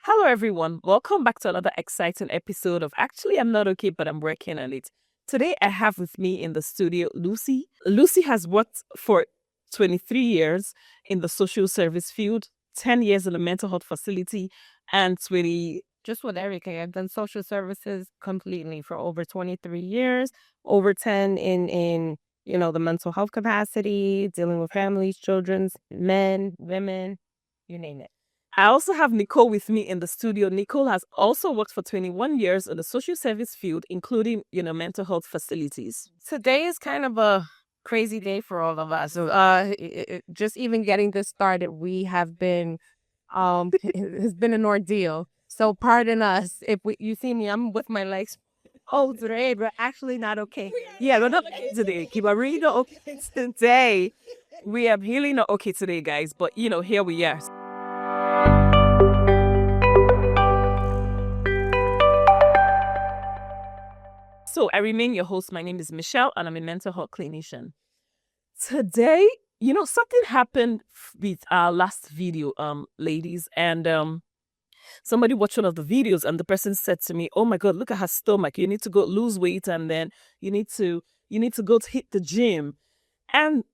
Hello, everyone. Welcome back to another exciting episode of Actually, I'm Not Okay, but I'm Working on It. Today, I have with me in the studio Lucy. Lucy has worked for 23 years in the social service field, 10 years in a mental health facility, and 20. Just with everything. I've done social services completely for over 23 years, over 10 in the mental health capacity, dealing with families, children's, men, women, you name it. I also have Nicole with me in the studio. Nicole has also worked for 21 years in the social service field, including, mental health facilities. Today is kind of a crazy day for all of us. Just even getting this started, we have been it's been an ordeal. So pardon us if you see me, I'm with my legs. Oh, today we're actually not okay. Yeah, we're not okay today. We're really not okay today. We are really not okay today, guys. But, here we are. So I remain your host. My name is Michelle, and I'm a mental health clinician. Today, something happened with our last video, ladies, and somebody watched one of the videos, and the person said to me, "Oh my God, look at her stomach. You need to go lose weight, and then you need to go to hit the gym." And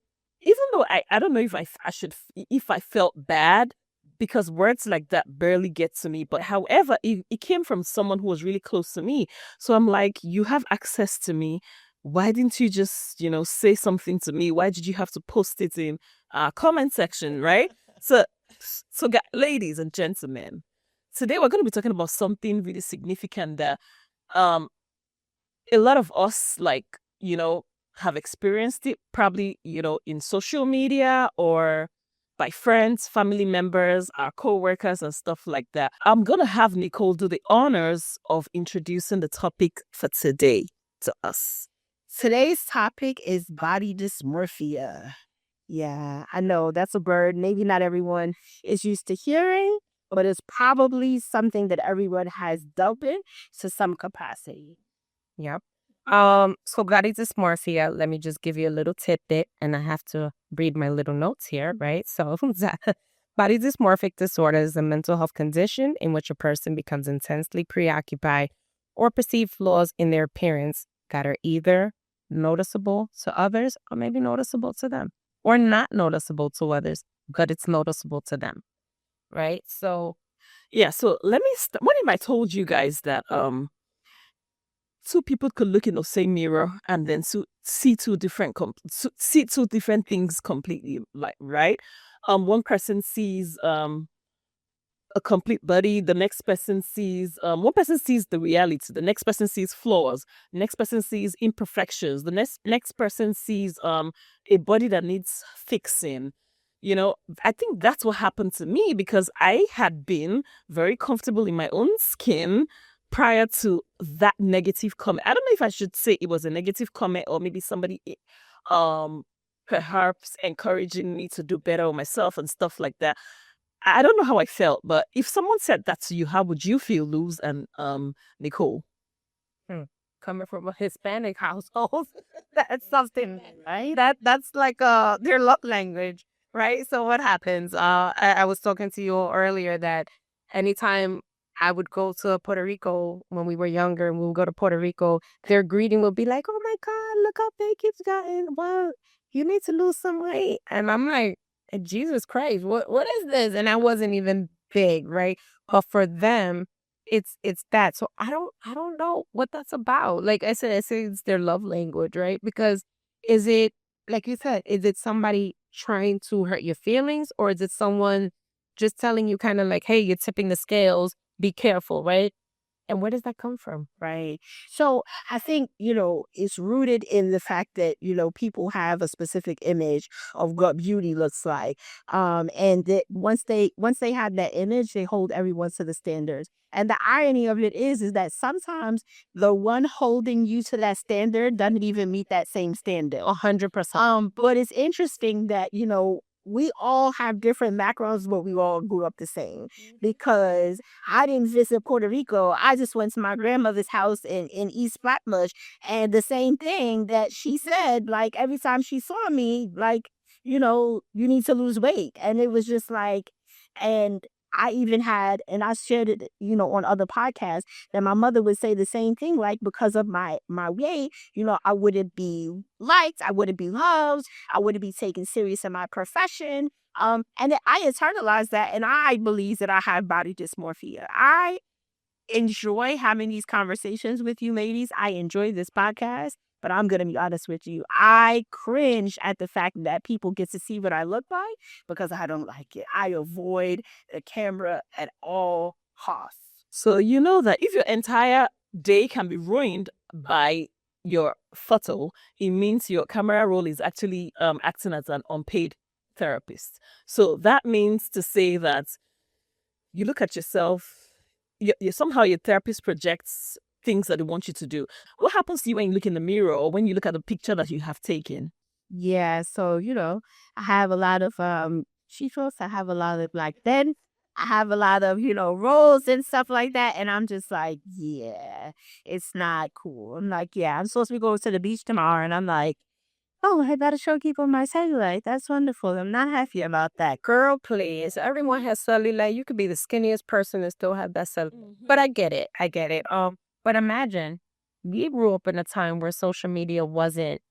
even though I don't know if I should if I felt bad because words like that barely get to me, but however, it came from someone who was really close to me. So I'm like, you have access to me. Why didn't you just, say something to me? Why did you have to post it in comment section, right? So, ladies and gentlemen, today we're going to be talking about something really significant that um a lot of us have experienced it probably in social media or by friends, family members, our co-workers and stuff like that. I'm gonna have Nicole do the honors of introducing the topic for today to us. Today's topic is body dysmorphia. Yeah, I know that's a word maybe not everyone is used to hearing, but it's probably something that everyone has dealt with to some capacity. Yep. So body dysmorphia, let me just give you a little tidbit, and I have to read my little notes here, right? So body dysmorphic disorder is a mental health condition in which a person becomes intensely preoccupied or perceive flaws in their appearance that are either noticeable to others or maybe noticeable to them, or not noticeable to others, but it's noticeable to them, right? So Yeah, so let me what if I told you guys that two people could look in the same mirror and then see see two different things completely, like, right? One person sees a complete body, the next person sees one person sees the reality, the next person sees flaws, the next person sees imperfections, the next person sees a body that needs fixing. I think that's what happened to me because I had been very comfortable in my own skin prior to that negative comment. I don't know if I should say it was a negative comment or maybe somebody um perhaps encouraging me to do better on myself and stuff like that. I don't know how I felt, but if someone said that to you, how would you feel, Luz and Nicole? Hmm. Coming from a Hispanic household, that's something, right? That's like their love language, right? So what happens? I was talking to you earlier that anytime I would go to Puerto Rico when we were younger, and we would go to Puerto Rico, their greeting would be like, "Oh my God, look how big you've gotten! Well, you need to lose some weight." And I'm like, Jesus Christ, what is this? And I wasn't even big, right? But for them, it's that. So I don't know what that's about. Like I say it's their love language, right? Because is it, like you said, is it somebody trying to hurt your feelings, or is it someone just telling you kind of like, hey, you're tipping the scales, be careful, right? And where does that come from? Right. So I think, it's rooted in the fact that, people have a specific image of what beauty looks like. And that once they have that image, they hold everyone to the standards. And the irony of it is that sometimes the one holding you to that standard doesn't even meet that same standard. 100%. But it's interesting that, we all have different backgrounds, but we all grew up the same because I didn't visit Puerto Rico. I just went to my grandmother's house in East Flatbush. And the same thing that she said, like every time she saw me, like, you need to lose weight. And it was just like, and I even had, and I shared it, on other podcasts, that my mother would say the same thing, like, because of my weight, I wouldn't be liked, I wouldn't be loved, I wouldn't be taken serious in my profession. And then I internalized that, and I believe that I have body dysmorphia. I enjoy having these conversations with you ladies. I enjoy this podcast, but I'm going to be honest with you. I cringe at the fact that people get to see what I look like because I don't like it. I avoid the camera at all costs. So you know that if your entire day can be ruined by your photo, it means your camera roll is actually acting as an unpaid therapist. So that means to say that you look at yourself, somehow your therapist projects things that they want you to do. What happens to you when you look in the mirror or when you look at the picture that you have taken? Yeah, so I have a lot of cheetos. I have a lot of like then I have a lot of, rolls and stuff like that. And I'm just like, yeah, it's not cool. I'm like, yeah, I'm supposed to be going to the beach tomorrow. And I'm like, oh, I got to show people my cellulite. That's wonderful. I'm not happy about that. Girl, please. Everyone has cellulite. You could be the skinniest person and still have that cellulite. But I get it. I get it. But imagine we grew up in a time where social media wasn't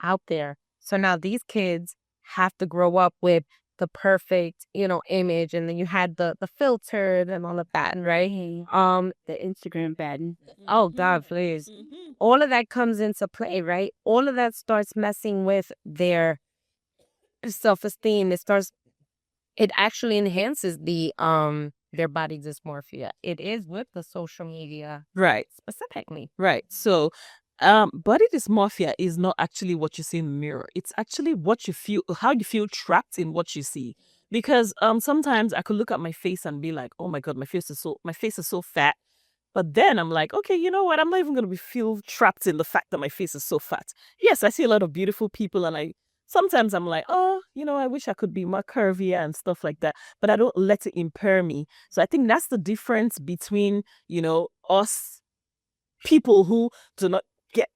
out there. So now these kids have to grow up with the perfect, image, and then you had the filtered and all of that, right? The Instagram bad. Oh God, please. All of that comes into play, right? All of that starts messing with their self-esteem. It actually enhances their body dysmorphia. It is with the social media Right. specifically. Right. So body dysmorphia is not actually what you see in the mirror. It's actually what you feel, how you feel trapped in what you see. Because sometimes I could look at my face and be like, oh my God, my face is so fat. But then I'm like, okay, you know what? I'm not even going to feel trapped in the fact that my face is so fat. Yes, I see a lot of beautiful people and sometimes I'm like, oh, I wish I could be more curvier and stuff like that. But I don't let it impair me. So I think that's the difference between, us people who do not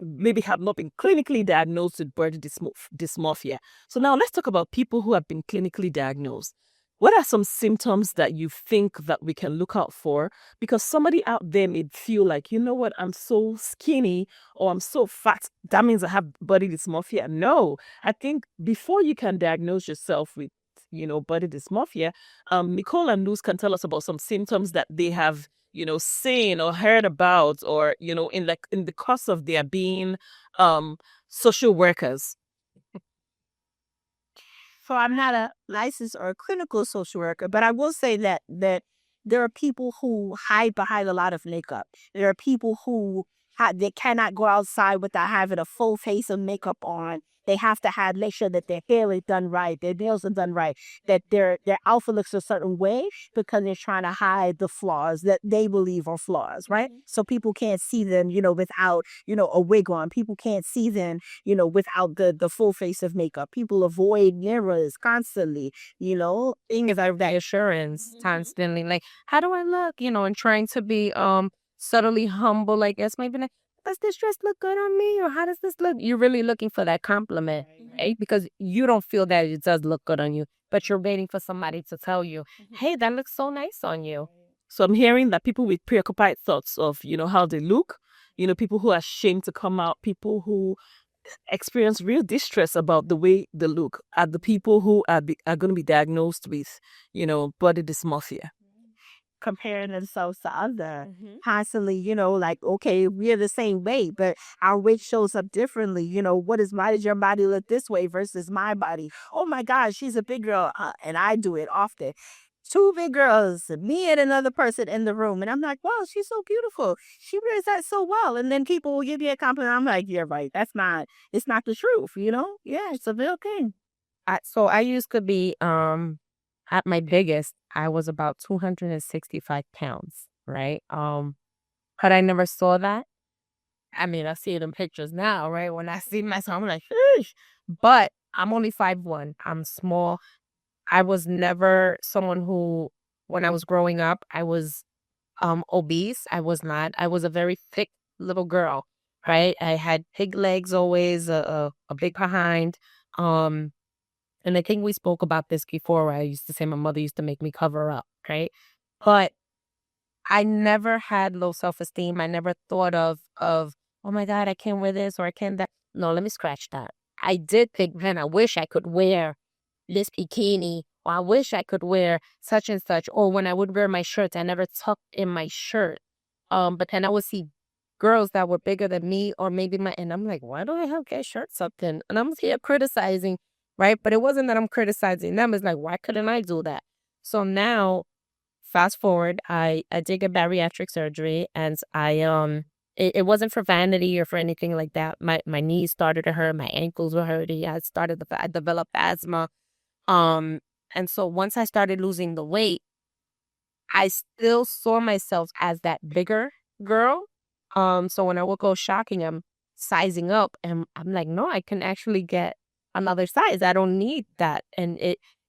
maybe have not been clinically diagnosed with body dysmorphia. So now let's talk about people who have been clinically diagnosed. What are some symptoms that you think that we can look out for? Because somebody out there may feel like, you know what, I'm so skinny or I'm so fat. That means I have body dysmorphia. No, I think before you can diagnose yourself with, body dysmorphia, Nicole and Luz can tell us about some symptoms that they have seen or heard about, or in the course of their being social workers. So I'm not a licensed or a clinical social worker, but I will say that there are people who hide behind a lot of makeup. There are people who they cannot go outside without having a full face of makeup on. They have to make sure that their hair is done right, their nails are done right, that their outfit looks a certain way because they're trying to hide the flaws that they believe are flaws, right? So people can't see them, without, a wig on. People can't see them, without the full face of makeup. People avoid mirrors constantly, Things like that assurance constantly. Like, how do I look? And trying to be subtly humble, I guess maybe like, does this dress look good on me? Or how does this look? You're really looking for that compliment, right? Because you don't feel that it does look good on you, but you're waiting for somebody to tell you, hey, that looks so nice on you. So I'm hearing that people with preoccupied thoughts of, how they look, people who are ashamed to come out, people who experience real distress about the way they look are the people who are going to be diagnosed with, body dysmorphia. Comparing themselves to other constantly, like, okay, we're the same weight, but our weight shows up differently. Why does your body look this way versus my body? Oh my gosh, she's a big girl. And I do it often. Two big girls, me and another person in the room. And I'm like, wow, she's so beautiful. She wears that so well. And then people will give me a compliment. I'm like, yeah, right. It's not the truth, Yeah, it's a real thing. So I used to be at my biggest, I was about 265 pounds, right? But I never saw that. I mean, I see it in pictures now, right? When I see myself, I'm like, "Eesh." But I'm only 5'1". I'm small. I was never someone who, when I was growing up, I was obese. I was not. I was a very thick little girl, right? I had pig legs always, a big behind. And I think we spoke about this before, where I used to say my mother used to make me cover up. right? But I never had low self-esteem. I never thought of, oh my God, I can't wear this or I can't that. No, let me scratch that. I did think, man, I wish I could wear this bikini, or I wish I could wear such and such. Or when I would wear my shirts, I never tucked in my shirt. But then I would see girls that were bigger than me, or maybe and I'm like, why do I have get shirts up then? And I'm here criticizing, right? But it wasn't that I'm criticizing them. It's like, why couldn't I do that? So now, fast forward, I did get bariatric surgery, and it wasn't for vanity or for anything like that. My knees started to hurt, my ankles were hurting. I developed asthma. Um, and so once I started losing the weight, I still saw myself as that bigger girl. So when I would go shocking, I'm sizing up, and I'm like, no, I can actually get another size. I don't need that. And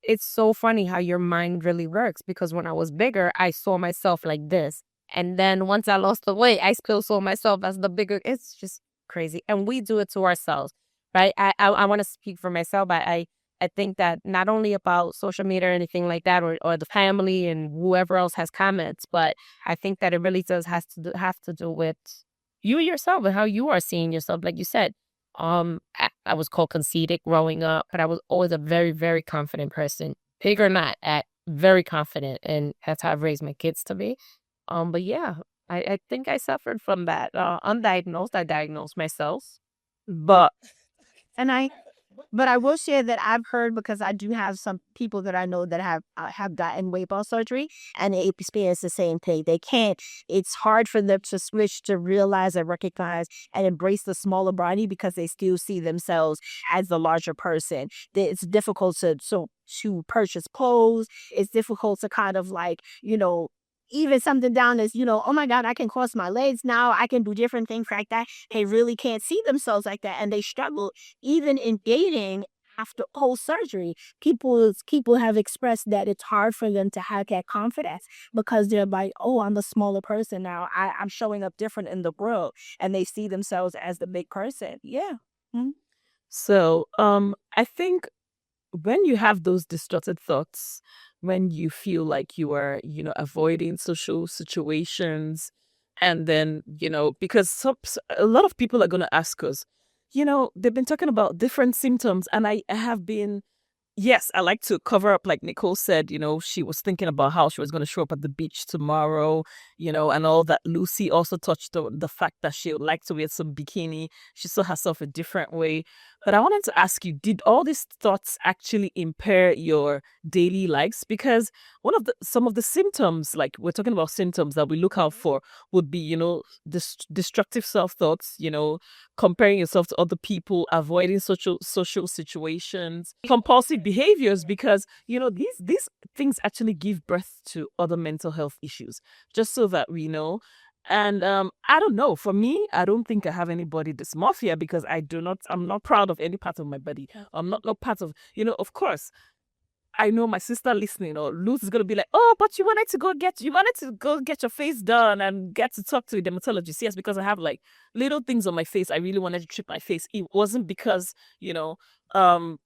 it's so funny how your mind really works, because when I was bigger, I saw myself like this. And then once I lost the weight, I still saw myself as the bigger. It's just crazy. And we do it to ourselves, right? I want to speak for myself. I think that not only about social media or anything like that, or the family and whoever else has comments, but I think that it really does have to do with you yourself and how you are seeing yourself. Like you said, I was called conceited growing up, but I was always a very, very confident person. Big or not, very confident, and that's how I've raised my kids to be. But yeah, I think I suffered from that. Undiagnosed, I diagnosed myself, but And but I will share that I've heard, because I do have some people that I know that have gotten weight loss surgery, and they experience the same thing. They can't. It's hard for them to switch to realize and recognize and embrace the smaller body, because they still see themselves as the larger person. It's difficult to purchase clothes. It's difficult to kind of like, even something down as, oh my God, I can cross my legs now. I can do different things like that. They really can't see themselves like that. And they struggle even in dating after whole surgery. People have expressed that it's hard for them to have that confidence, because they're like, oh, I'm a smaller person now. I'm showing up different in the world. And they see themselves as the big person. Yeah. Mhm. So, I think when you have those distorted thoughts, when you feel like you are, avoiding social situations, and then, because a lot of people are going to ask us, they've been talking about different symptoms, and I have been. Yes, I like to cover up, like Nicole said, she was thinking about how she was going to show up at the beach tomorrow, and all that. Lucy also touched on the fact that she would like to wear some bikini. She saw herself a different way. But I wanted to ask you, did all these thoughts actually impair your daily lives? Because some of the symptoms, like we're talking about symptoms that we look out for, would be, destructive self-thoughts, comparing yourself to other people, avoiding social situations, compulsive behaviors, because these things actually give birth to other mental health issues. Just so that we know. And I don't know. For me, I don't think I have any body dysmorphia, because I'm not proud of any part of my body. I'm not no part of, of course. I know my sister listening, or Luz, is gonna be like, "Oh, but you wanted to go get your face done and get to talk to a dermatologist." Yes, because I have like little things on my face. I really wanted to treat my face. It wasn't because um,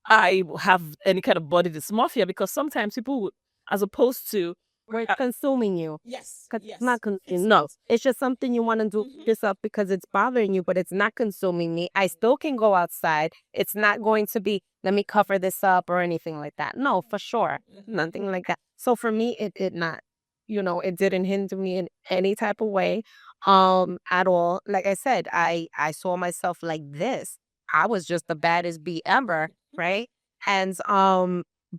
I have any kind of body dysmorphia, because sometimes people would, as opposed to where it's consuming you. yes, 'Cause it's not consuming. No, it's just something you want to do for yourself because it's bothering you, but it's not consuming me. I still can go outside. It's not going to be, let me cover this up or anything like that. No, for sure. Nothing like that. So for me, it did not, it didn't hinder me in any type of way, at all. Like I said, I saw myself like this. I was just the baddest bee ever, right? And,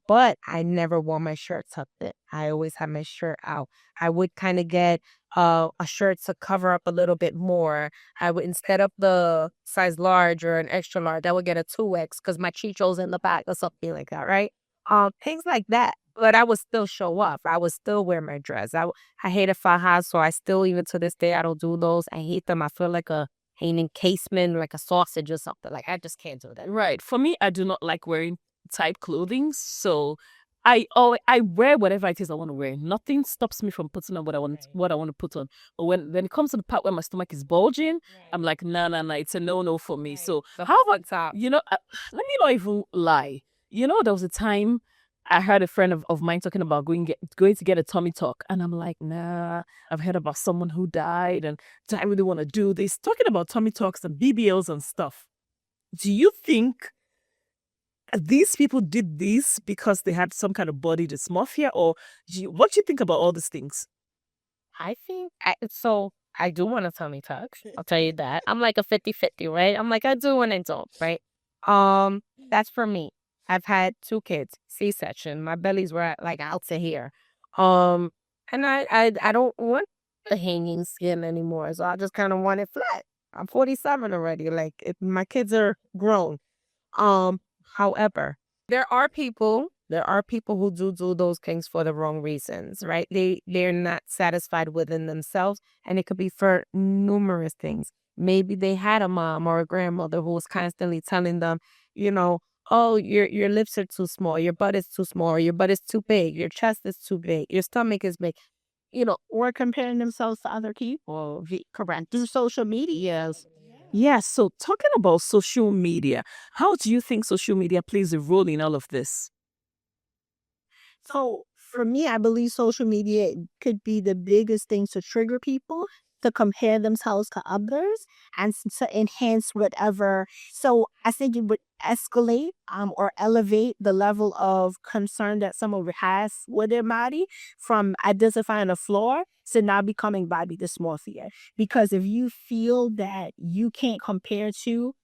but I never wore my shirt tucked in. I always had my shirt out. I would kind of get a shirt to cover up a little bit more. I would, instead of the size large or an extra large, I would get a 2X because my chicho's in the back or something like that, right? Things like that. But I would still show up. I would still wear my dress. I hated fajas, so I still, even to this day, I don't do those. I hate them. I feel like an encasement, like a sausage or something. Like, I just can't do that. Right. For me, I do not like wearing tight clothing, so I wear whatever it is I want to wear. Nothing stops me from putting on what I want to put on. But when it comes to the part where my stomach is bulging, I'm like, nah, it's a no for me. So how about top? let me not even lie. There was a time I heard a friend of mine talking about going to get a tummy tuck. And I'm like, nah, I've heard about someone who died and do I really want to do this? Talking about tummy tucks and BBLs and stuff. Do you think these people did this because they had some kind of body dysmorphia? Or what do you think about all these things? I think so. I do want a tummy tuck. I'll tell you that. I'm like a 50-50, right? I'm like, I do and I don't, right? That's for me. I've had 2 kids, C-section. My bellies were like out to here. And I don't want the hanging skin anymore. So I just kind of want it flat. I'm 47 already. Like my kids are grown. However, there are people who do those things for the wrong reasons, right? They're not satisfied within themselves, and it could be for numerous things. Maybe they had a mom or a grandmother who was constantly telling them, oh, your lips are too small, your butt is too small, your butt is too big, your chest is too big, your stomach is big. Or comparing themselves to other people. Correct. Through social medias. Yes. So talking about social media, how do you think social media plays a role in all of this? So for me, I believe social media could be the biggest thing to trigger people to compare themselves to others and to enhance whatever. So I think it would escalate or elevate the level of concern that someone has with their body from identifying a flaw to now becoming body dysmorphia. Because if you feel that you can't compare to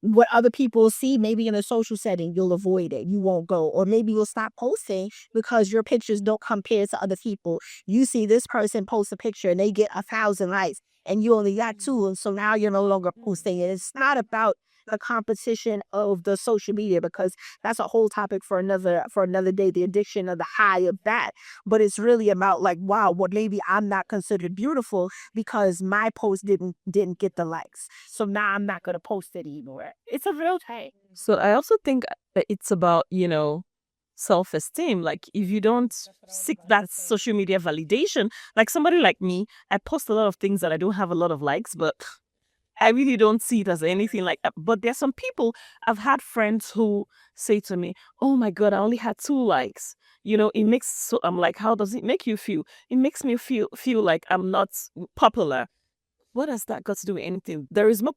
what other people see, maybe in a social setting, you'll avoid it. You won't go. Or maybe you'll stop posting because your pictures don't compare to other people. You see this person post a picture and they get 1,000 likes and you only got 2. And so now you're no longer posting it. It's not about the competition of the social media because that's a whole topic for another day, the addiction of the high of that. But it's really about like, wow, well, maybe I'm not considered beautiful because my post didn't get the likes. So now I'm not gonna post it anymore. It's a real thing. So I also think that it's about, self-esteem. Like if you don't seek that social media validation, like somebody like me, I post a lot of things that I don't have a lot of likes, but I really don't see it as anything like that. But there's some people, I've had friends who say to me, oh my God, I only had 2 likes. It makes, so I'm like, how does it make you feel? It makes me feel like I'm not popular. What has that got to do with anything? There is no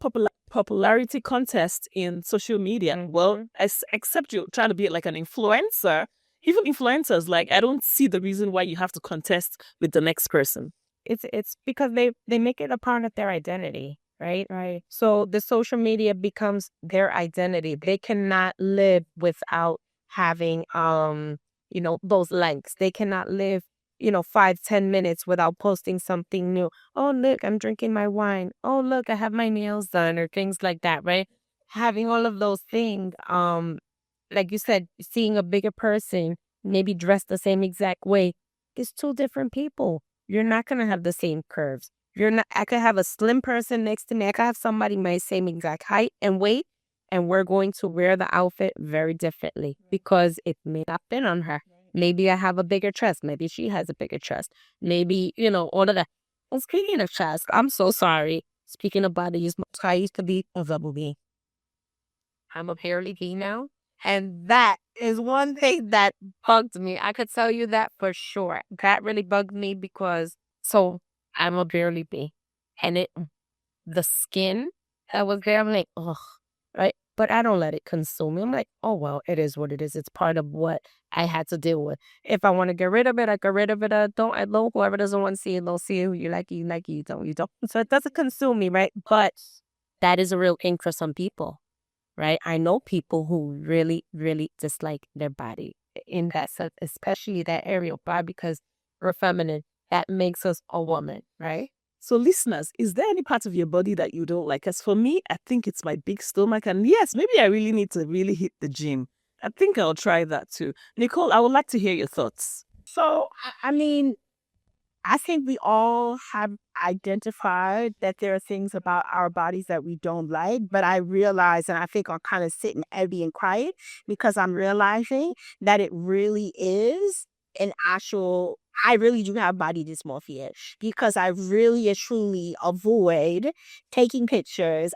popularity contest in social media. Well, except you're trying to be like an influencer. Even influencers, like, I don't see the reason why you have to contest with the next person. It's because they make it a part of their identity, right? Right. So the social media becomes their identity. They cannot live without having those likes. They cannot live 5-10 minutes without posting something new. Oh, look, I'm drinking my wine. Oh, look, I have my nails done, or things like that, right? Having all of those things, like you said, seeing a bigger person maybe dressed the same exact way, it's 2 different people. You're not gonna have the same curves. You're not. I could have a slim person next to me. I could have somebody my same exact height and weight, and we're going to wear the outfit very differently because it may not fit on her. Maybe I have a bigger chest. Maybe she has a bigger chest. Maybe all of that. And speaking of chest, I'm so sorry. Speaking of bodies, I used to be a double B. I'm apparently B now. And that is one thing that bugged me. I could tell you that for sure. That really bugged me because I'm a barely B. And the skin that was there, I'm like, ugh, right? But I don't let it consume me. I'm like, oh well, it is what it is. It's part of what I had to deal with. If I want to get rid of it, I get rid of it. I don't. Whoever doesn't want to see it, don't see it. You like it, you like it, you don't, you don't. So it doesn't consume me, right? But that is a real thing for some people. Right? I know people who really, really dislike their body in that sense, especially that area of body because we're feminine. That makes us a woman, right? So listeners, is there any part of your body that you don't like? As for me, I think it's my big stomach. And yes, maybe I really need to really hit the gym. I think I'll try that too. Nicole, I would like to hear your thoughts. So I mean, I think we all have identified that there are things about our bodies that we don't like, but I realize, and I think I'm kind of sitting heavy and quiet because I'm realizing that it really is an actual, I really do have body dysmorphia because I really and truly avoid taking pictures.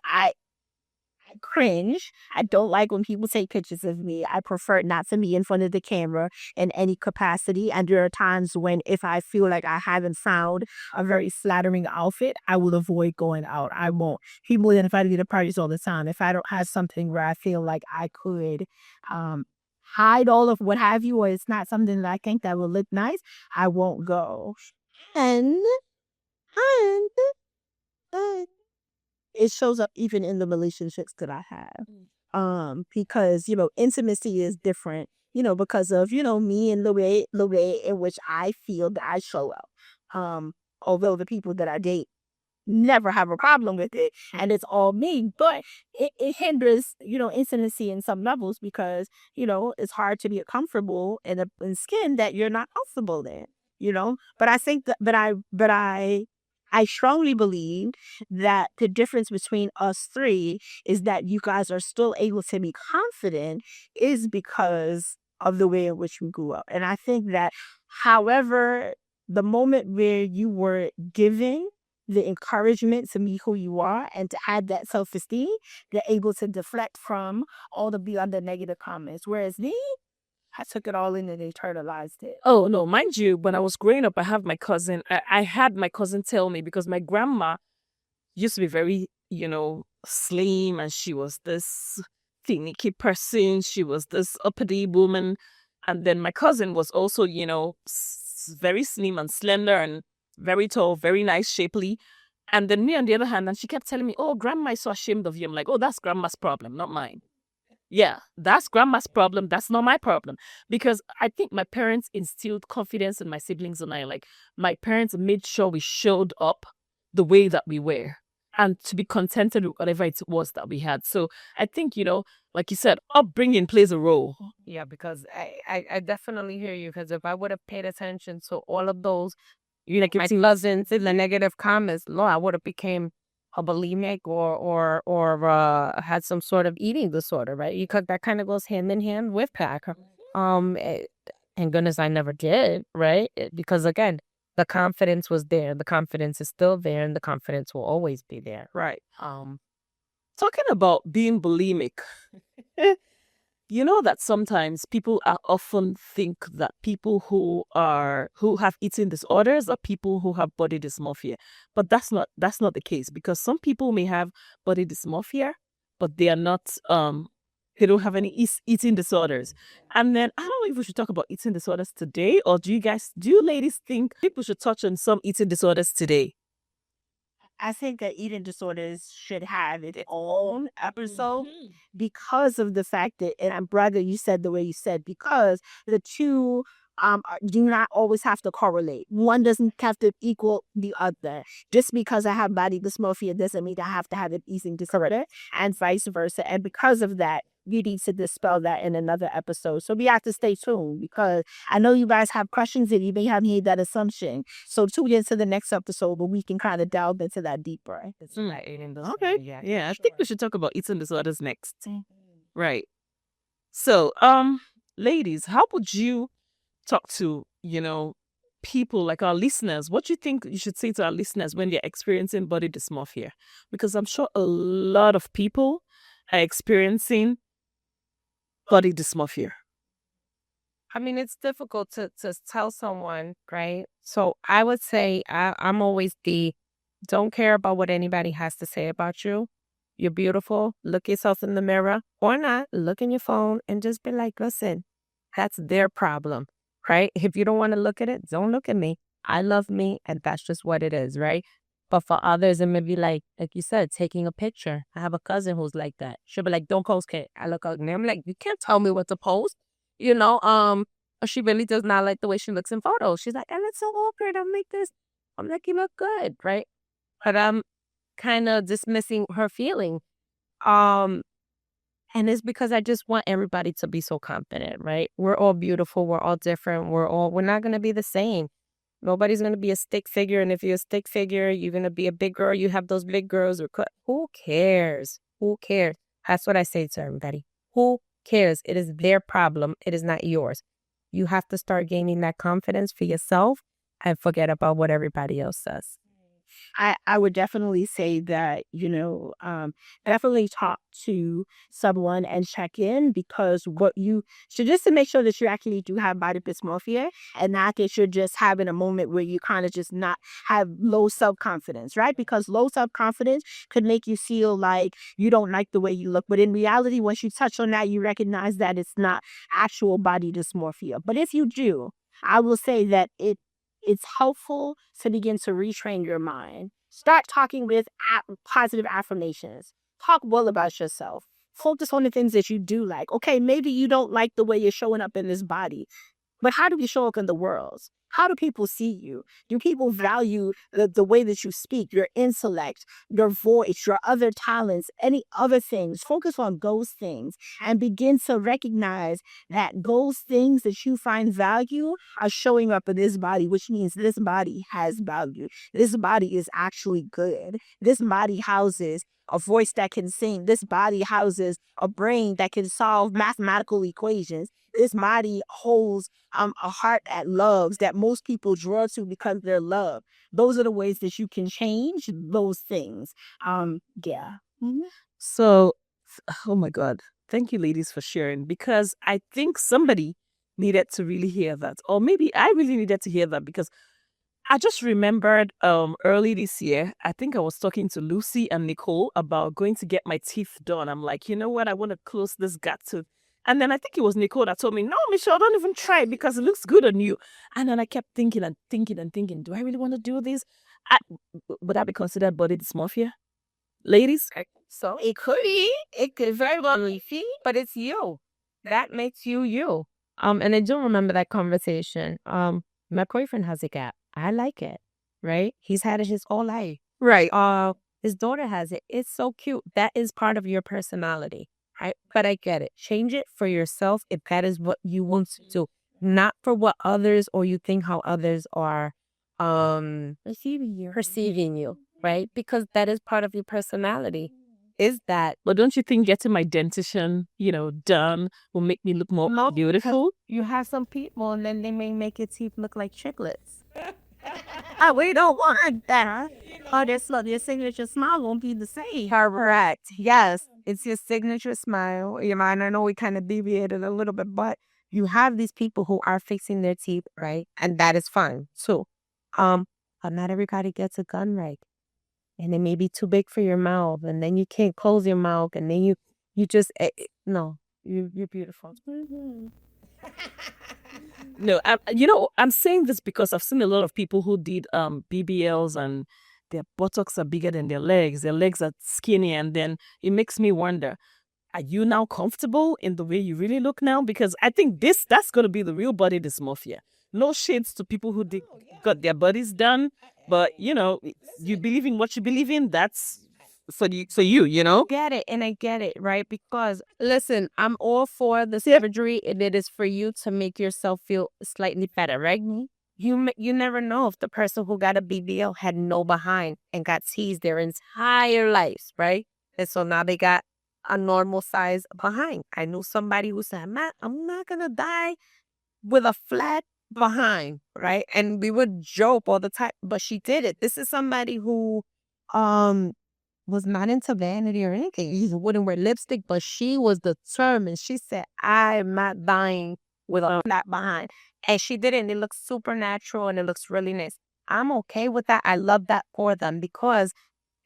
cringe. I don't like when people take pictures of me. I prefer not to be in front of the camera in any capacity. And there are times when if I feel like I haven't found a very flattering outfit, I will avoid going out. I won't. People invite me to parties all the time. If I don't have something where I feel like I could hide all of what have you, or it's not something that I think that will look nice, I won't go. And and it shows up even in the relationships that I have. Because, intimacy is different, because of, me and the way in which I feel that I show up. Although the people that I date never have a problem with it and it's all me, but it hinders, intimacy in some levels because, it's hard to be comfortable in a skin that you're not comfortable in, But I think that, I strongly believe that the difference between us three is that you guys are still able to be confident is because of the way in which we grew up. And I think that, however, the moment where you were giving the encouragement to be who you are and to have that self-esteem, you're able to deflect from all the other negative comments. Whereas me, I took it all in and internalized it. Oh, no, mind you, when I was growing up, I had my cousin tell me, because my grandma used to be very, slim, and she was this finicky person. She was this uppity woman. And then my cousin was also, very slim and slender and very tall, very nice, shapely. And then me on the other hand, and she kept telling me, oh, grandma is so ashamed of you. I'm like, oh, that's grandma's problem, not mine. Yeah, that's grandma's problem. That's not my problem. Because I think my parents instilled confidence in my siblings and I. Like, my parents made sure we showed up the way that we were and to be contented with whatever it was that we had. So I think, like you said, upbringing plays a role. Yeah, because I definitely hear you. Because if I would have paid attention to all of those, like my cousins in the negative comments, no, I would have became a bulimic or had some sort of eating disorder, right? Because that kind of goes hand in hand with pack. And goodness, I never did, right? Because again, the confidence was there, the confidence is still there, and the confidence will always be there. Right. Talking about being bulimic, you know that sometimes people often think that people who have eating disorders are people who have body dysmorphia, but that's not the case, because some people may have body dysmorphia, but they are not they don't have any eating disorders. And then I don't know if we should talk about eating disorders today, or do you ladies think people should touch on some eating disorders today? I think that eating disorders should have its own episode because of the fact that, and I'm brother, you said the way you said, because the two do not always have to correlate. One doesn't have to equal the other. Just because I have body dysmorphia doesn't mean I have to have an eating disorder, and vice versa. And because of that, we need to dispel that in another episode. So we have to stay tuned, because I know you guys have questions and you may have made that assumption. So tune into the next episode where we can kind of delve into that deeper. Okay. Yeah, I think we should talk about eating disorders next. Right. So, ladies, how would you talk to, people like our listeners? What do you think you should say to our listeners when they're experiencing body dysmorphia? Because I'm sure a lot of people are experiencing body dysmorphia. I mean, it's difficult to tell someone, right? So I would say I'm always don't care about what anybody has to say about you. You're beautiful. Look yourself in the mirror, or not. Look in your phone and just be like, listen, that's their problem, right? If you don't want to look at it, don't look at me. I love me, and that's just what it is, right? But for others, it may be like you said, taking a picture. I have a cousin who's like that. She'll be like, don't post, kid. I look ugly. I'm like, you can't tell me what to post. She really does not like the way she looks in photos. She's like, I look so awkward. I'm like this. I'm like, you look good, right? But I'm kind of dismissing her feeling. And it's because I just want everybody to be so confident, right? We're all beautiful. We're all different. We're not going to be the same. Nobody's going to be a stick figure. And if you're a stick figure, you're going to be a big girl. You have those big girls. Who cares? Who cares? That's what I say to everybody. Who cares? It is their problem. It is not yours. You have to start gaining that confidence for yourself and forget about what everybody else says. I would definitely say that, definitely talk to someone and check in, because what you should, just to make sure that you actually do have body dysmorphia, and not that you're just having a moment where you kind of just not have low self-confidence, right? Because low self-confidence could make you feel like you don't like the way you look. But in reality, once you touch on that, you recognize that it's not actual body dysmorphia. But if you do, I will say that it's helpful to begin to retrain your mind. Start talking with positive affirmations. Talk well about yourself. Focus on the things that you do like. Okay, maybe you don't like the way you're showing up in this body, but how do you show up in the world? How do people see you? Do people value the way that you speak, your intellect, your voice, your other talents, any other things? Focus on those things and begin to recognize that those things that you find value are showing up in this body, which means this body has value. This body is actually good. This body houses a voice that can sing. This body houses a brain that can solve mathematical equations. This body holds a heart that loves, that most people draw to because they're loved. Those are the ways that you can change those things. Yeah. Mhm. So, oh my God. Thank you, ladies, for sharing, because I think somebody needed to really hear that. Or maybe I really needed to hear that, because I just remembered early this year, I think I was talking to Lucy and Nicole about going to get my teeth done. I'm like, you know what? I want to close this gap tooth. And then I think it was Nicole that told me, no, Michelle, don't even try it because it looks good on you. And then I kept thinking and thinking and thinking, do I really want to do this? I, would that be considered body dysmorphia? Ladies? So it could be, it could very well be, but it's you. That makes you you. And I do remember that conversation. My boyfriend has a gap. I like it, right? He's had it his whole life. Right. His daughter has it. It's so cute. That is part of your personality, right? But I get it. Change it for yourself if that is what you want to do, not for what others or you think how others are perceiving you, right? Because that is part of your personality. Is that But don't you think getting my dentition, done will make me look more no, beautiful? you have some people and then they may make your teeth look like triplets. We don't want that. Oh, your signature smile won't be the same. Correct. Yes. It's your signature smile. I know we kind of deviated a little bit, but you have these people who are fixing their teeth, right? And that is fine too. But not everybody gets a gun right. And it may be too big for your mouth, and then you can't close your mouth, and then you just no, you're beautiful. No, I'm saying this because I've seen a lot of people who did BBLs and their buttocks are bigger than their legs are skinny, and then it makes me wonder, are you now comfortable in the way you really look now? Because I think that's going to be the real body dysmorphia. No shades to people who got their bodies done, but you believe in what you believe in. That's for you. Get it, and I get it, right? Because listen, I'm all for the surgery, and it is for you to make yourself feel slightly better, right? You never know if the person who got a BBL had no behind and got teased their entire lives, right? And so now they got a normal size behind. I knew somebody who said, "Man, I'm not gonna die with a flat behind," right? And we would joke all the time, but she did it. This is somebody who um was not into vanity or anything. She wouldn't wear lipstick, but she was determined. She said, I'm not dying with a flat behind. And she did it, and it looks super natural and it looks really nice. I'm okay with that. I love that for them because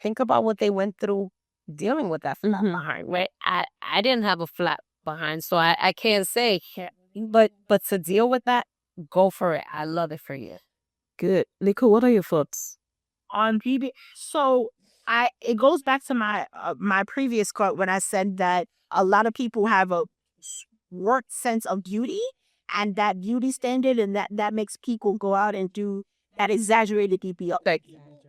think about what they went through dealing with that flat behind, right? I didn't have a flat behind, so I can't say, but to deal with that, go for it. I love it for you. Good. Nico, what are your thoughts? On PB. So it goes back to my previous quote when I said that a lot of people have a warped sense of beauty and that beauty standard, and that makes people go out and do that exaggerated BBL.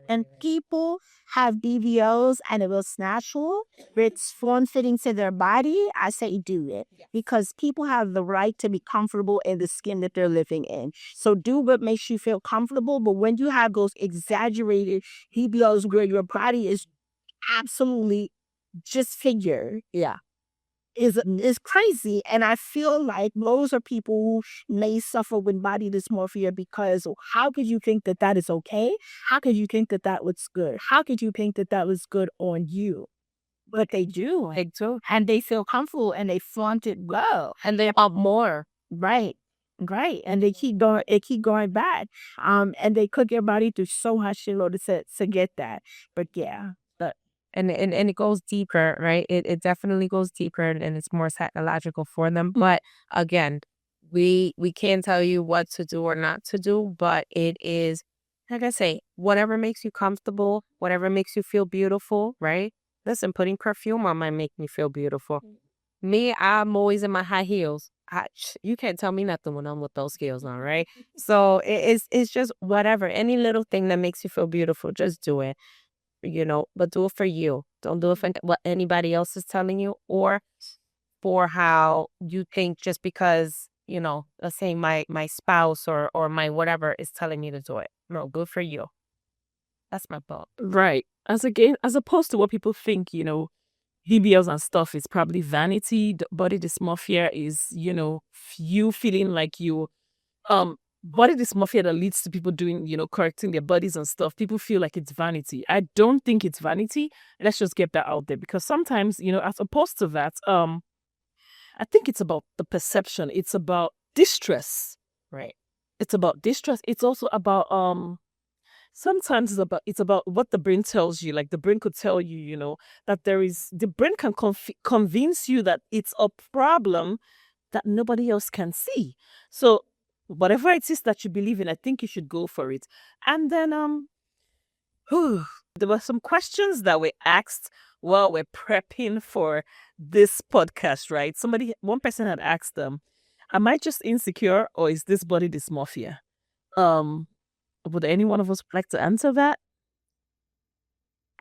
And people have BBLs and it looks natural, it's form fitting to their body. I say do it because people have the right to be comfortable in the skin that they're living in. So do what makes you feel comfortable. But when you have those exaggerated BBLs where your body is absolutely just figure, yeah, is crazy. And I feel like those are people who may suffer with body dysmorphia because how could you think that that is okay? How could you think that that was good? How could you think that that was good on you? But they do. Like, too. And they feel comfortable and they flaunt it well. And they want more. Right. Right. And they keep going back. And they cook your body through so much in order to get that. But yeah. But And it goes deeper, right? It definitely goes deeper and it's more psychological for them. But again, we can't tell you what to do or not to do, but it is, like I say, whatever makes you comfortable, whatever makes you feel beautiful, right? Listen, putting perfume on might make me feel beautiful. Me, I'm always in my high heels. You can't tell me nothing when I'm with those heels on, right? So it's just whatever, any little thing that makes you feel beautiful, just do it, but do it for you. Don't do it for what anybody else is telling you or for how you think just because, let's say my spouse or my whatever is telling me to do it. No, do it for you. That's my thought. Right. As opposed to what people think, BBLs and stuff is probably vanity. Body dysmorphia is, you feeling like body dysmorphia that leads to people doing, correcting their bodies and stuff. People feel like it's vanity. I don't think it's vanity. Let's just get that out there because sometimes, as opposed to that, I think it's about the perception. It's about distress, right? It's about distress. It's also about sometimes it's about what the brain tells you. Like the brain could tell you, that the brain can convince you that it's a problem that nobody else can see. So whatever it is that you believe in, I think you should go for it. And then there were some questions that were asked while we're prepping for this podcast, right? One person had asked them, am I just insecure or is this body dysmorphia? Would any one of us like to answer that?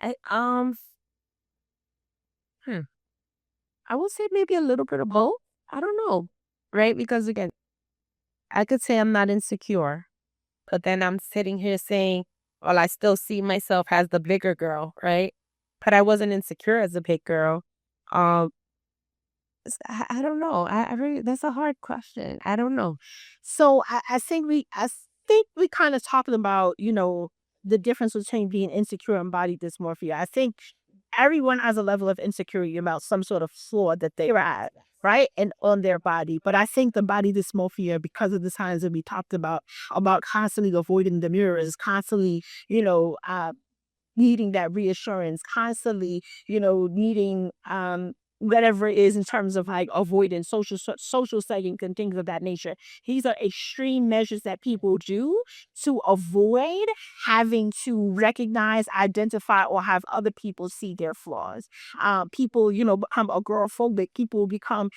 I would say maybe a little bit of both. I don't know, right? Because again, I could say I'm not insecure, but then I'm sitting here saying, well, I still see myself as the bigger girl, right? But I wasn't insecure as a big girl. I don't know. I really, that's a hard question. I don't know. so I think we kind of talking about, the difference between being insecure and body dysmorphia. I think everyone has a level of insecurity about some sort of flaw that they have, right? And on their body. But I think the body dysmorphia, because of the signs that we talked about constantly avoiding the mirrors, constantly, needing that reassurance, constantly, needing whatever it is in terms of like avoiding social settings and things of that nature. These are extreme measures that people do to avoid having to recognize, identify, or have other people see their flaws. People, become agoraphobic. People become,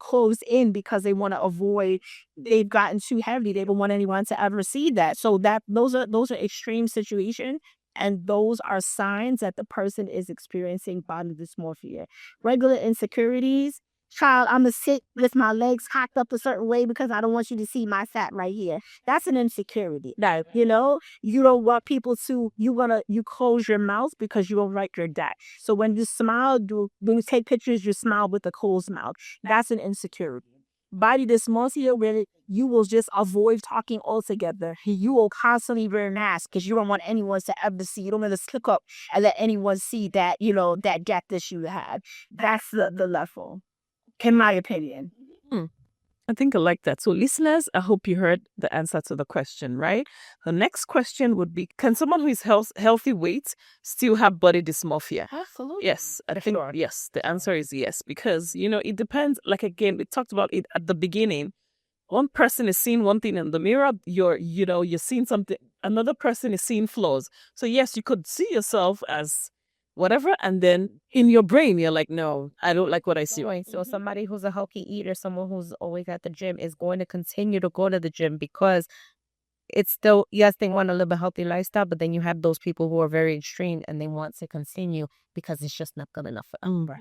closed in because they want to avoid. They've gotten too heavy. They don't want anyone to ever see that. So those are extreme situations. And those are signs that the person is experiencing body dysmorphia. Regular insecurities. Child, I'm going to sit with my legs cocked up a certain way because I don't want you to see my fat right here. That's an insecurity. No. You don't want people to, you close your mouth because you don't like your dad. So when you smile, when you take pictures, you smile with a closed mouth. That's an insecurity. Body dysmorphia, where you will just avoid talking altogether. You will constantly wear masks because you don't want anyone to ever see. You don't want to slip up and let anyone see that, that gap that you had. That's the level, in my opinion. I think I like that. So listeners, I hope you heard the answer to the question, right? The next question would be, can someone who is healthy weight still have body dysmorphia? Absolutely. Yes, I think yes. The answer is yes, because, it depends. Like, again, we talked about it at the beginning. One person is seeing one thing in the mirror, you're seeing something, another person is seeing flaws. So yes, you could see yourself as whatever, and then in your brain you're like, no, I don't like what I see. So somebody who's a healthy eater, someone who's always at the gym is going to continue to go to the gym because it's still, yes, they want to live a healthy lifestyle, but then you have those people who are very extreme and they want to continue because it's just not good enough for them. Right.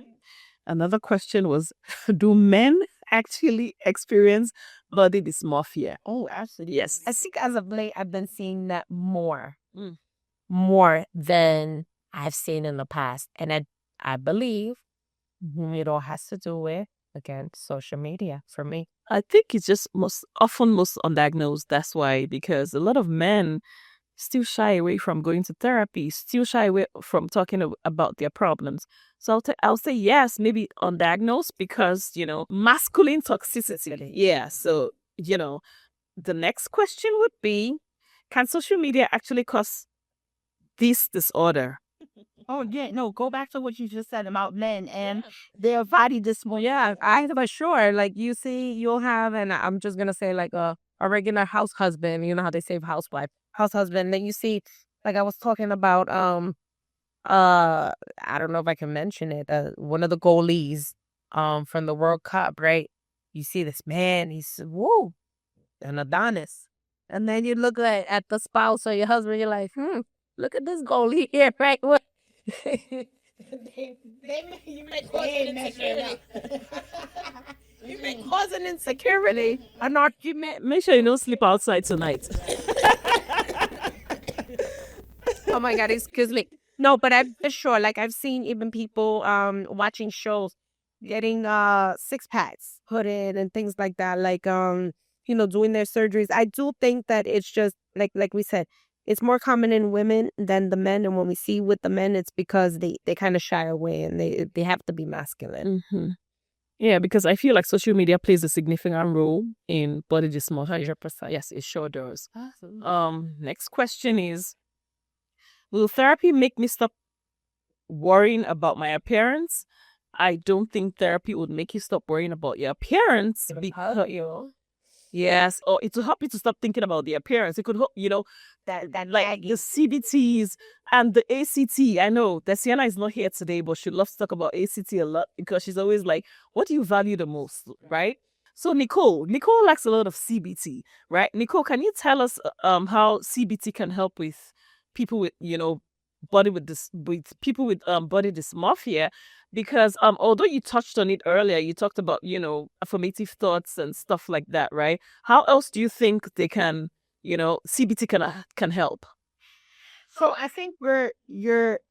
Another question was, do men actually experience body dysmorphia? Oh, absolutely. Yes. I think as of late, I've been seeing that more than I've seen in the past. And I believe It all has to do with, again, social media for me. I think it's just most undiagnosed. That's why, because a lot of men still shy away from going to therapy, still shy away from talking about their problems. So I'll say yes, maybe undiagnosed because, masculine toxicity. Yeah. So, the next question would be, can social media actually cause this disorder? Oh yeah, no, go back to what you just said about men and their body dysmorphia. Yeah, I for sure. Like you see, you'll have, and I'm just gonna say like a regular house husband. You know how they say housewife, house husband. Then you see, like I was talking about, I don't know if I can mention it. One of the goalies, from the World Cup, right? You see this man, he's woo, an Adonis, and then you look at the spouse or your husband, you're like, look at this goalie here, right? What? You may cause an insecurity. You may cause an insecurity, an argument. Make sure you don't sleep outside tonight. Oh my God, excuse me. No, but I'm for sure. Like I've seen even people watching shows getting six packs put in and things like that. Like doing their surgeries. I do think that it's just like we said, it's more common in women than the men. And when we see with the men, it's because they kind of shy away and they have to be masculine. Yeah, because I feel like social media plays a significant role in body dysmorphia. 100%. Yes, it sure does. Absolutely. Next question is, will therapy make me stop worrying about my appearance? I don't think therapy would make you stop worrying about your appearance. Because you. Yes, or it will help you to stop thinking about the appearance. It could help, That like the CBTs and the ACT. I know that Sienna is not here today, but she loves to talk about ACT a lot because she's always like, what do you value the most, right? So Nicole likes a lot of CBT, right? Nicole, can you tell us how CBT can help with people with, with people with body dysmorphia? Because although you touched on it earlier, you talked about, affirmative thoughts and stuff like that, right? How else do you think they can, CBT can help? So I think where your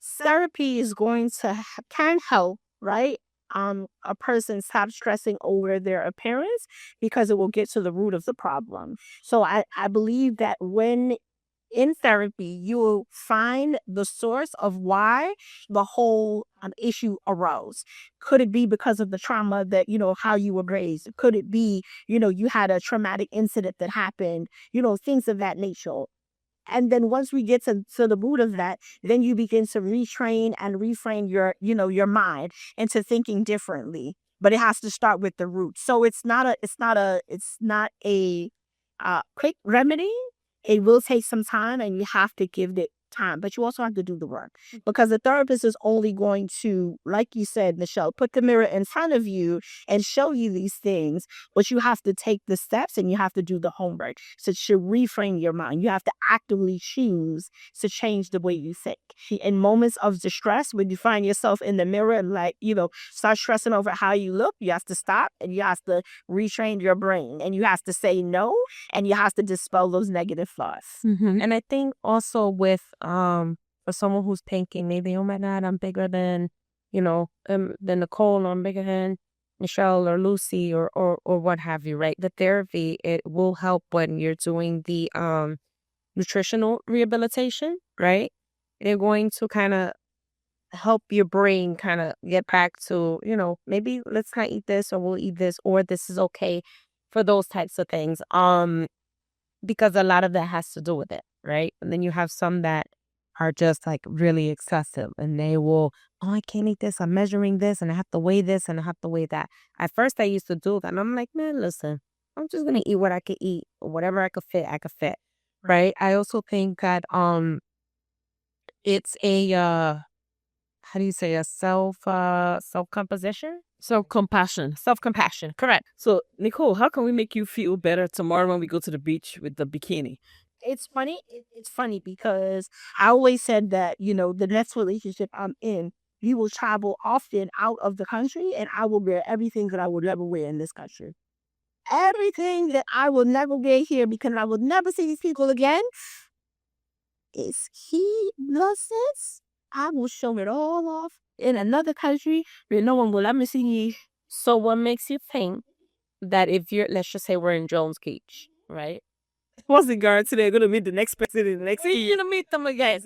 therapy is going to can help, right? A person stop stressing over their appearance because it will get to the root of the problem. So I believe that when in therapy, you will find the source of why the whole issue arose. Could it be because of the trauma that, how you were raised? Could it be, you had a traumatic incident that happened, things of that nature. And then once we get to the root of that, then you begin to retrain and reframe your mind into thinking differently. But it has to start with the root. So it's not a quick remedy. It will take some time and you have to give it time, but you also have to do the work because the therapist is only going to, like you said, Michelle, put the mirror in front of you and show you these things, but you have to take the steps and you have to do the homework. So to reframe your mind, you have to actively choose to change the way you think. In moments of distress, when you find yourself in the mirror and start stressing over how you look, you have to stop and you have to retrain your brain and you have to say no and you have to dispel those negative thoughts. And I think also with for someone who's thinking maybe, oh my God, I'm bigger than than Nicole, or I'm bigger than Michelle or Lucy or what have you, right? The therapy, it will help when you're doing the nutritional rehabilitation, right? They're going to kind of help your brain kind of get back to, maybe let's not eat this or we'll eat this or this is okay for those types of things. Because a lot of that has to do with it, right? And then you have some that are just like really excessive and they will, oh, I can't eat this. I'm measuring this and I have to weigh this and I have to weigh that. At first I used to do that and I'm like, man, listen, I'm just going to eat what I could eat. Whatever I could fit, I could fit. Right. I also think that it's a how do you say, a self composition? Self-compassion. Self-compassion. Correct. So, Nicole, how can we make you feel better tomorrow when we go to the beach with the bikini? It's funny. It's funny because I always said that, the next relationship I'm in, we will travel often out of the country and I will wear everything that I would never wear in this country. Everything that I will never wear here because I will never see these people again. Is he does this, I will show it all off in another country where no one will ever see me. So what makes you think that if you're, let's just say we're in Jones Beach, right? What's the guarantee they're going to meet the next person in the next When are year? you gonna meet them again?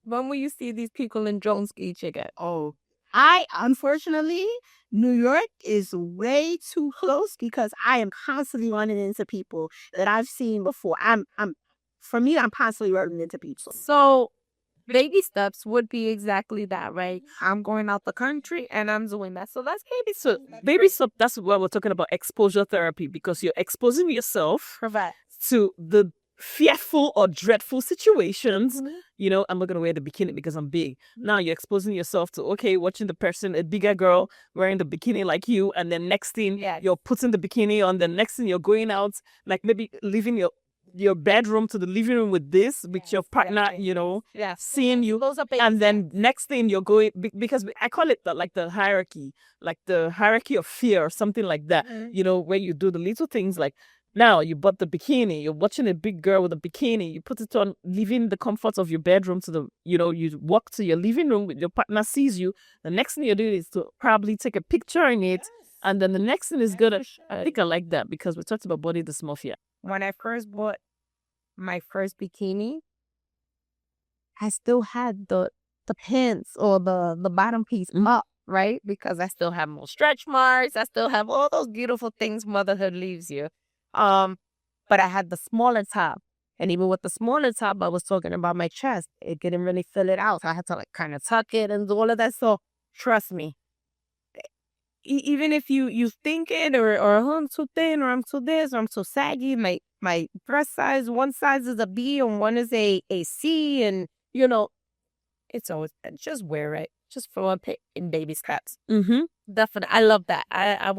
When will you see these people in Jones Beach again? Oh, unfortunately, New York is way too close because I am constantly running into people that I've seen before. For me, I'm constantly running into people. So baby steps would be exactly that, right? I'm going out the country and I'm doing that. So that's baby So baby step, that's what we're talking about, exposure therapy, because you're exposing yourself Correct. to the fearful or dreadful situations. You know, I'm not going to wear the bikini because I'm big. Now you're exposing yourself to, okay, watching the person, a bigger girl wearing the bikini like you. And then next thing you're putting the bikini on. The next thing you're going out, like maybe leaving your bedroom to the living room with this, with your partner, you know, seeing you. And then next thing you're going, because I call it like the hierarchy of fear or something like that, you know, where you do the little things like, now you bought the bikini, you're watching a big girl with a bikini, you put it on, leaving the comfort of your bedroom to the, you know, you walk to your living room with your partner sees you. The next thing you're doing is to probably take a picture in it. And then the next thing is gonna, I think I like that because we talked about body dysmorphia. When I first bought my first bikini, I still had the pants or the bottom piece up, right? Because I still have more stretch marks. I still have all those beautiful things motherhood leaves you. But I had the smaller top. And even with the smaller top, I was talking about my chest. It didn't really fill it out. So I had to like kind of tuck it and do all of that. So trust me, even if you think it or oh, I'm too thin or I'm too this or I'm too saggy, my breast size, one size is a B and one is a C, and you know, it's always just wear it. Just throw a pic in baby steps. Definitely. I love that. I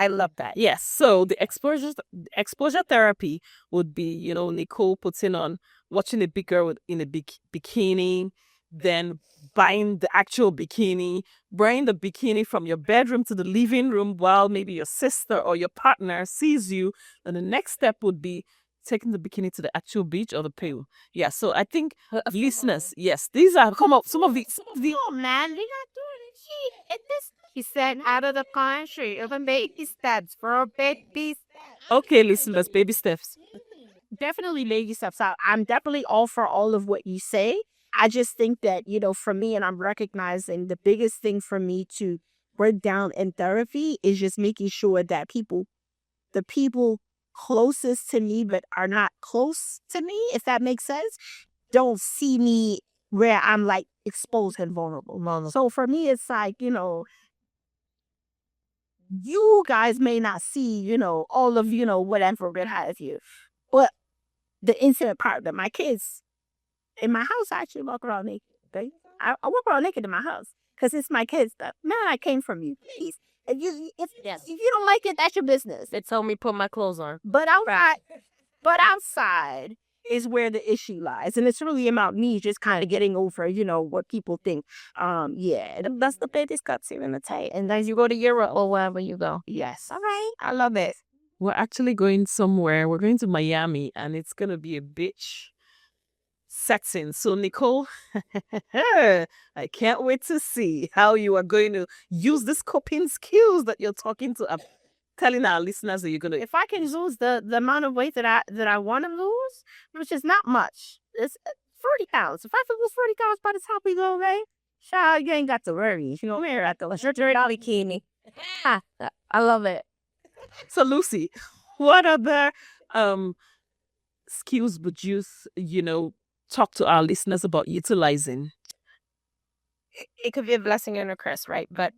love that. Yes. So the exposure therapy would be, you know, Nicole putting on, watching a big girl in a big bikini, then buying the actual bikini, bringing the bikini from your bedroom to the living room while maybe your sister or your partner sees you. And the next step would be taking the bikini to the actual beach or the pool. Yeah. So I think listeners, yes, these are some of the oh man, they not doing it. He said out of the country of a baby steps for a baby steps. Okay, listeners, baby steps. Definitely baby steps. I'm definitely all for all of what you say. I just think that, you know, for me, and I'm recognizing the biggest thing for me to break down in therapy is just making sure that the people closest to me but are not close to me, if that makes sense, don't see me where I'm like exposed and vulnerable. So for me, it's like, you know, you guys may not see, you know, all of, you know, whatever what have you. But the intimate part that my kids in my house, I actually walk around naked. Okay? I walk around naked in my house because it's my kids stuff. Man, I came from you. Please. If you don't like it, that's your business. They told me put my clothes on. But outside is where the issue lies. And it's really about me just kind of getting over, you know, what people think. Yeah, that's the biggest cuts here in the tape. And as you go to Europe or wherever you go. Yes. All right. I love it. We're actually going somewhere. We're going to Miami, and it's going to be a beach setting. So, Nicole, I can't wait to see how you are going to use this coping skills that you're talking to. I'm telling our listeners that you're going to. If I can lose the amount of weight that I want to lose, which is not much, it's 40 pounds. If I can lose 40 pounds by the time we go away, child, you ain't got to worry. You know, we're at the shirt bikini. I love it. So, Lucy, what other skills would you, you know, talk to our listeners about utilizing? It could be a blessing and a curse, right? But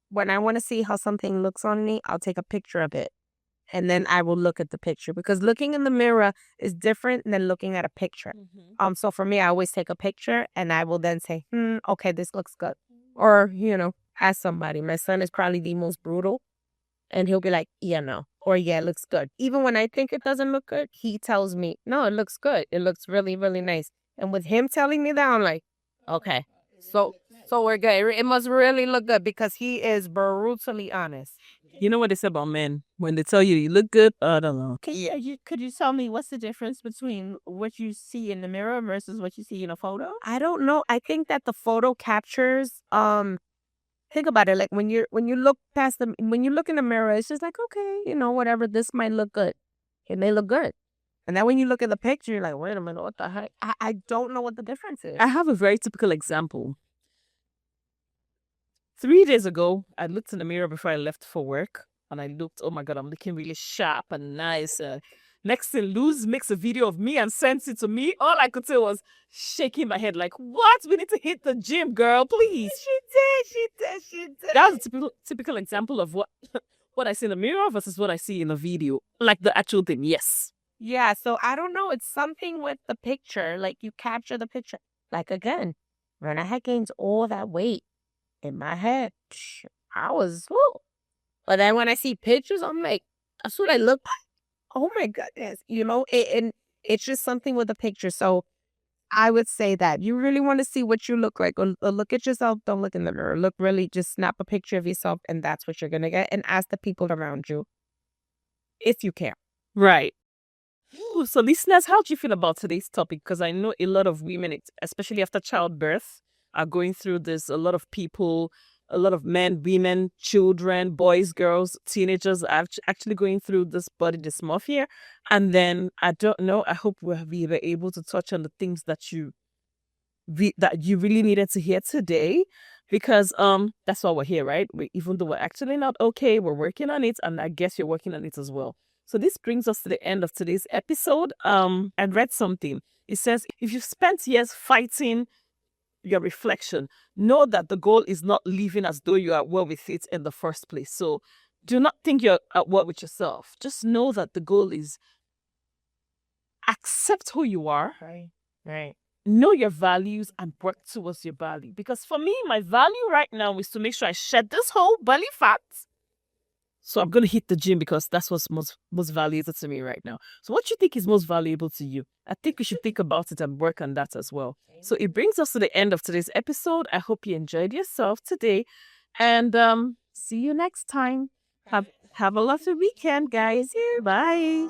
when I want to see how something looks on me, I'll take a picture of it. And then I will look at the picture, because looking in the mirror is different than looking at a picture. So for me, I always take a picture and I will then say, okay, this looks good. Or, you know, ask somebody. My son is probably the most brutal. And he'll be like, yeah, no. Or, yeah, it looks good. Even when I think it doesn't look good, he tells me, no, it looks good. It looks really, really nice. And with him telling me that, I'm like, okay. So So we're good. It must really look good because he is brutally honest. You know what they say about men? When they tell you look good, I don't know. Could you tell me what's the difference between what you see in the mirror versus what you see in a photo? I don't know. I think that the photo captures think about it, like when you look past them, when you look in the mirror, it's just like, okay, whatever, this might look good. It may look good. And then when you look at the picture, you're like, wait a minute, what the heck? I don't know what the difference is. I have a very typical example. 3 days ago, I looked in the mirror before I left for work, and I looked, oh my God, I'm looking really sharp and nice. Next thing, Luz makes a video of me and sends it to me. All I could say was shaking my head like, what? We need to hit the gym, girl, please. She did. That was a typical example of what what I see in the mirror versus what I see in the video. Like the actual thing, yes. Yeah, so I don't know. It's something with the picture. Like you capture the picture. Like again, when I had gained all that weight in my head, I was, whoa. But then when I see pictures, I'm like, that's what I look like. Oh my goodness. And it's just something with the picture. So I would say that you really want to see what you look like, or look at yourself. Don't look in the mirror. Look, really, just snap a picture of yourself, and that's what you're going to get. And ask the people around you if you care. Right. Ooh, so listeners, how do you feel about today's topic? Because I know a lot of women, especially after childbirth, are going through this. A lot of people, a lot of men, women, children, boys, girls, teenagers are actually going through this body dysmorphia. And then I don't know, I hope we were able to touch on the things that you really needed to hear today, because that's why we're here, right? Even though we're actually not okay, we're working on it, and I guess you're working on it as well. So this brings us to the end of today's episode. I read something. It says, if you've spent years fighting your reflection, know that the goal is not living as though you are well with it in the first place. So do not think you're at war with yourself. Just know that the goal is accept who you are. Right. Know your values and work towards your value. Because for me, my value right now is to make sure I shed this whole belly fat. So I'm going to hit the gym because that's what's most valuable to me right now. So what do you think is most valuable to you? I think we should think about it and work on that as well. So it brings us to the end of today's episode. I hope you enjoyed yourself today. And see you next time. Have a lovely weekend, guys. Bye.